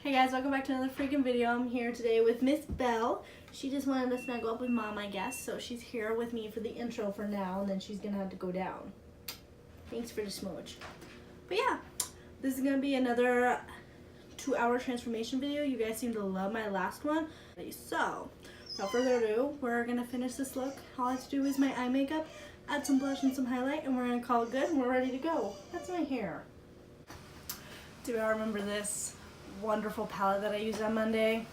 Hey guys, welcome back to another freaking video. I'm here today with Miss Belle. She just wanted to snuggle up with Mom, I guess, so she's here with me for the intro for now, and then she's gonna have to go down. Thanks for the smooch. But yeah, this is gonna be another 2-hour transformation video. You guys seem to love my last one. So, without further ado, we're gonna finish this look. All I have to do is my eye makeup, add some blush and some highlight, and we're gonna call it good, and we're ready to go. That's my hair. Do y'all remember this wonderful palette that I used on Monday?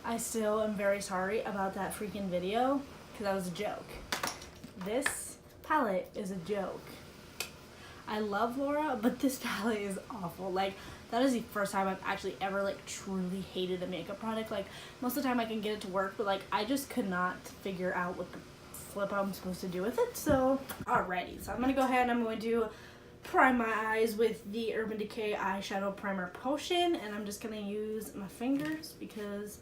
I still am very sorry about that freaking video because that was a joke. This palette is a joke. I love Laura, but this palette is awful. Like, that is the first time I've actually ever like truly hated a makeup product. Like, most of the time I can get it to work, but like I just could not figure out what the flip I'm supposed to do with it. So alrighty, so I'm gonna go ahead and I'm going to prime my eyes with the Urban Decay eyeshadow primer potion, and I'm just gonna use my fingers because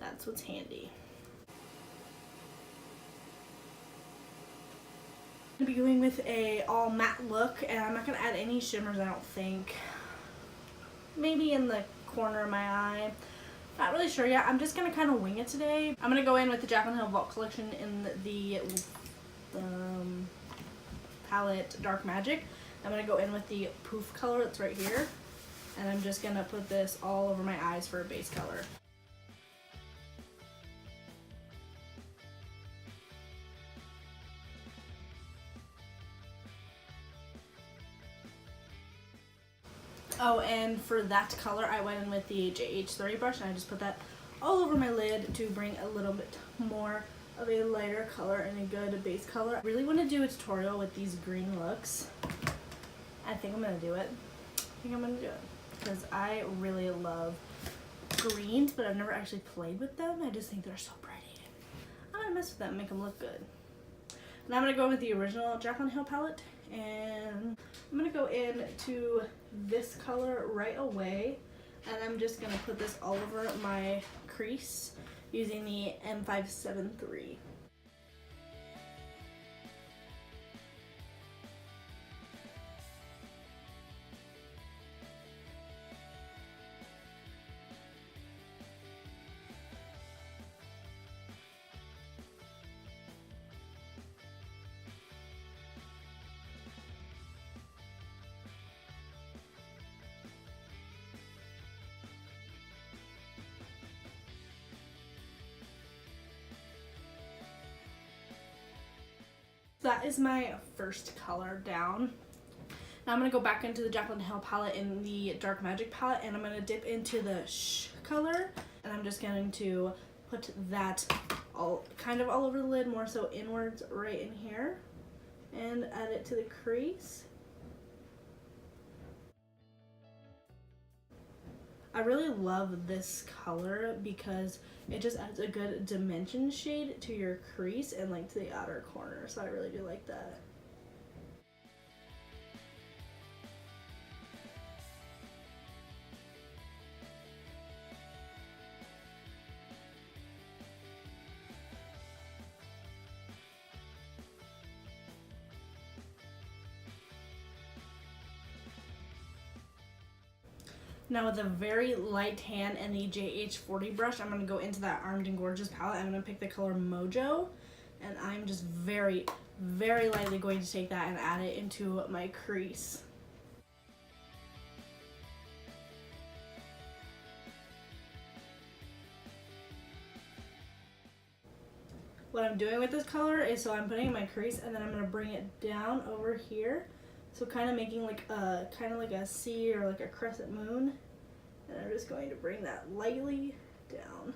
that's what's handy. I'm gonna be going with a all matte look, and I'm not gonna add any shimmers, I don't think. Maybe in the corner of my eye. Not really sure yet. I'm just gonna kind of wing it today. I'm gonna go in with the Jaclyn Hill Vault collection in the palette Dark Magic. I'm going to go in with the poof color that's right here, and I'm just going to put this all over my eyes for a base color. Oh, and for that color I went in with the JH30 brush, and I just put that all over my lid to bring a little bit more of a lighter color and a good base color. I really want to do a tutorial with these green looks. I think I'm going to do it. Because I really love greens, but I've never actually played with them. I just think they're so pretty. I'm going to mess with them and make them look good. And I'm going to go with the original Jaclyn Hill palette, and I'm going to go into this color right away, and I'm just going to put this all over my crease using the M573. That is my first color down. Now I'm going to go back into the Jaclyn Hill palette in the Dark Magic palette, and I'm going to dip into the Shh color, and I'm just going to put that kind of all over the lid, more so inwards right in here, and add it to the crease. I really love this color because it just adds a good dimension shade to your crease and like to the outer corner, so I really do like that. Now with a very light tan and the JH40 brush, I'm going to go into that Armed and Gorgeous palette. I'm going to pick the color Mojo, and I'm just very, very lightly going to take that and add it into my crease. What I'm doing with this color is, so I'm putting it in my crease, and then I'm going to bring it down over here. So kind of making like a C or like a crescent moon, and I'm just going to bring that lightly down.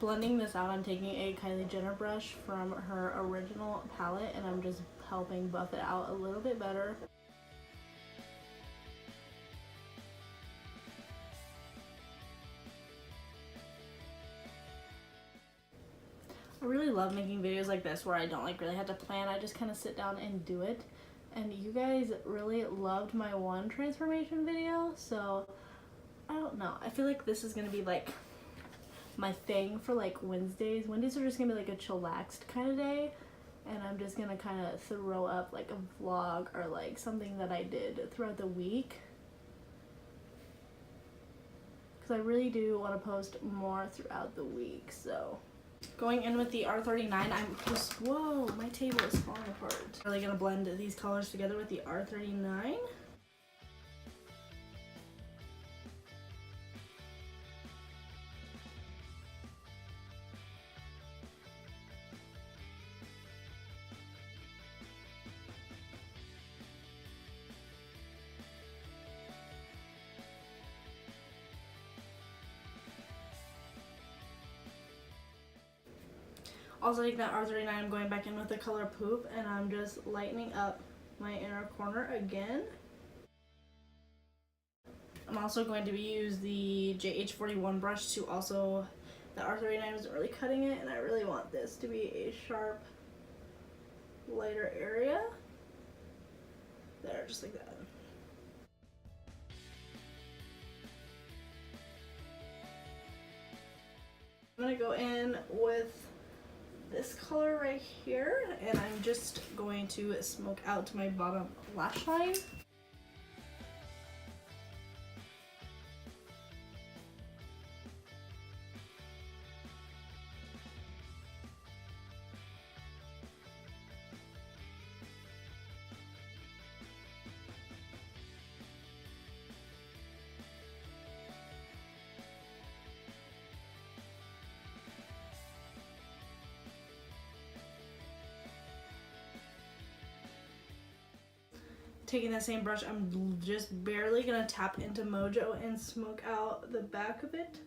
Blending this out, I'm taking a Kylie Jenner brush from her original palette, and I'm just helping buff it out a little bit better. I really love making videos like this where I don't like really have to plan. I just kind of sit down and do it. And you guys really loved my one transformation video, so I don't know. I feel like this is gonna be like my thing for like Wednesdays. Wednesdays are just gonna be like a chillaxed kind of day, and I'm just gonna kind of throw up like a vlog or like something that I did throughout the week. Because I really do want to post more throughout the week, so. Going in with the R39, I'm just, whoa, my table is falling apart. Really gonna blend these colors together with the R39. Also taking that R39, I'm going back in with the color Poop, and I'm just lightening up my inner corner again. I'm also going to use the JH41 brush to also, the R39 isn't really cutting it, and I really want this to be a sharp, lighter area. There, just like that. I'm gonna go in with this color right here, and I'm just going to smoke out my bottom lash line. Taking that same brush, I'm just barely gonna tap into Mojo and smoke out the back of it.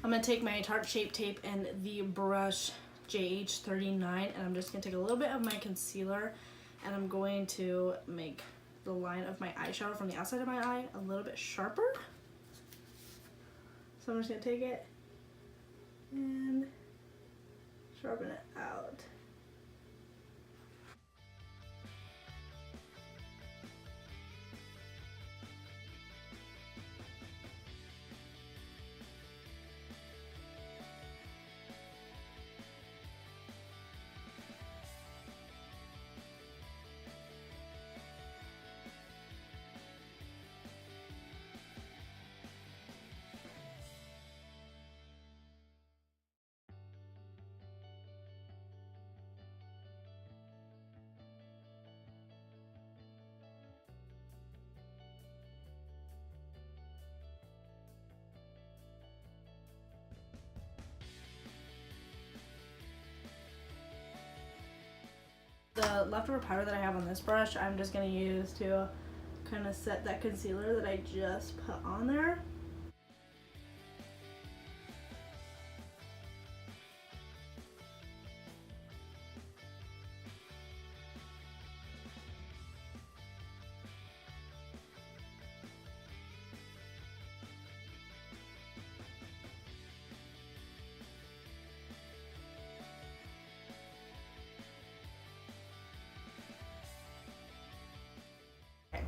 I'm gonna take my Tarte Shape Tape and the brush JH39, and I'm just gonna take a little bit of my concealer, and I'm going to make the line of my eyeshadow from the outside of my eye a little bit sharper. So I'm just gonna take it and sharpen it out. The leftover powder that I have on this brush, I'm just going to use to kind of set that concealer that I just put on there.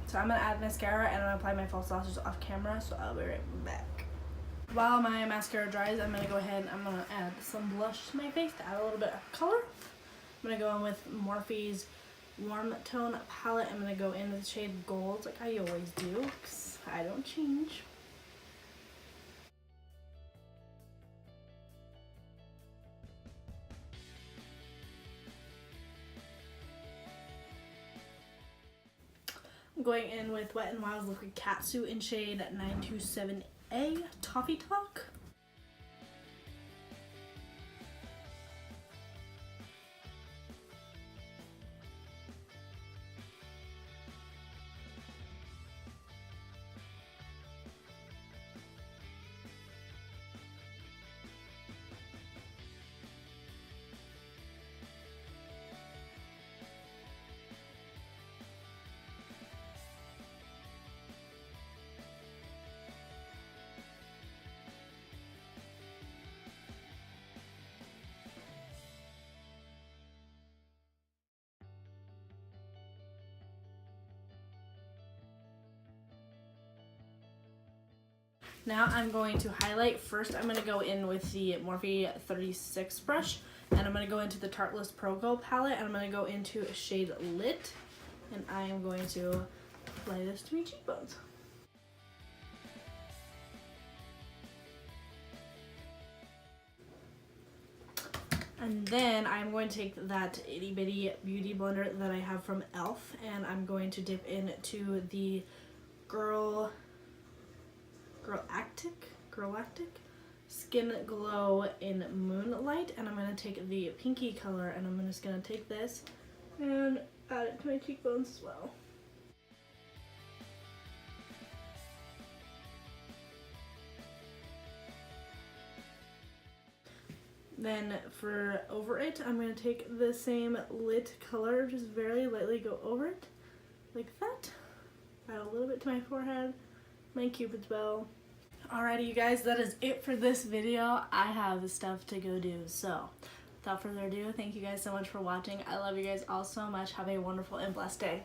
So I'm going to add mascara, and I'm going to apply my false lashes off camera, so I'll be right back. While my mascara dries, I'm going to go ahead and I'm going to add some blush to my face to add a little bit of color. I'm going to go in with Morphe's Warm Tone Palette. I'm going to go in with the shade Gold, like I always do, because I don't change. I'm going in with Wet n Wild's Liquid Catsuit in shade 927A Toffee Talk. Now I'm going to highlight. First, I'm going to go in with the Morphe 36 brush, and I'm going to go into the Tarteless Pro Go palette, and I'm going to go into a shade Lit, and I am going to apply this to my cheekbones. And then I'm going to take that itty bitty beauty blender that I have from e.l.f. and I'm going to dip into the Girl Actic Skin Glow in Moonlight, and I'm going to take the pinky color and I'm just going to take this and add it to my cheekbones as well. Then for over it, I'm going to take the same Lit color, just very lightly go over it, like that. Add a little bit to my forehead, my Cupid's bow. Alrighty you guys, that is it for this video. I have stuff to go do, so without further ado, thank you guys so much for watching. I love you guys all so much. Have a wonderful and blessed day.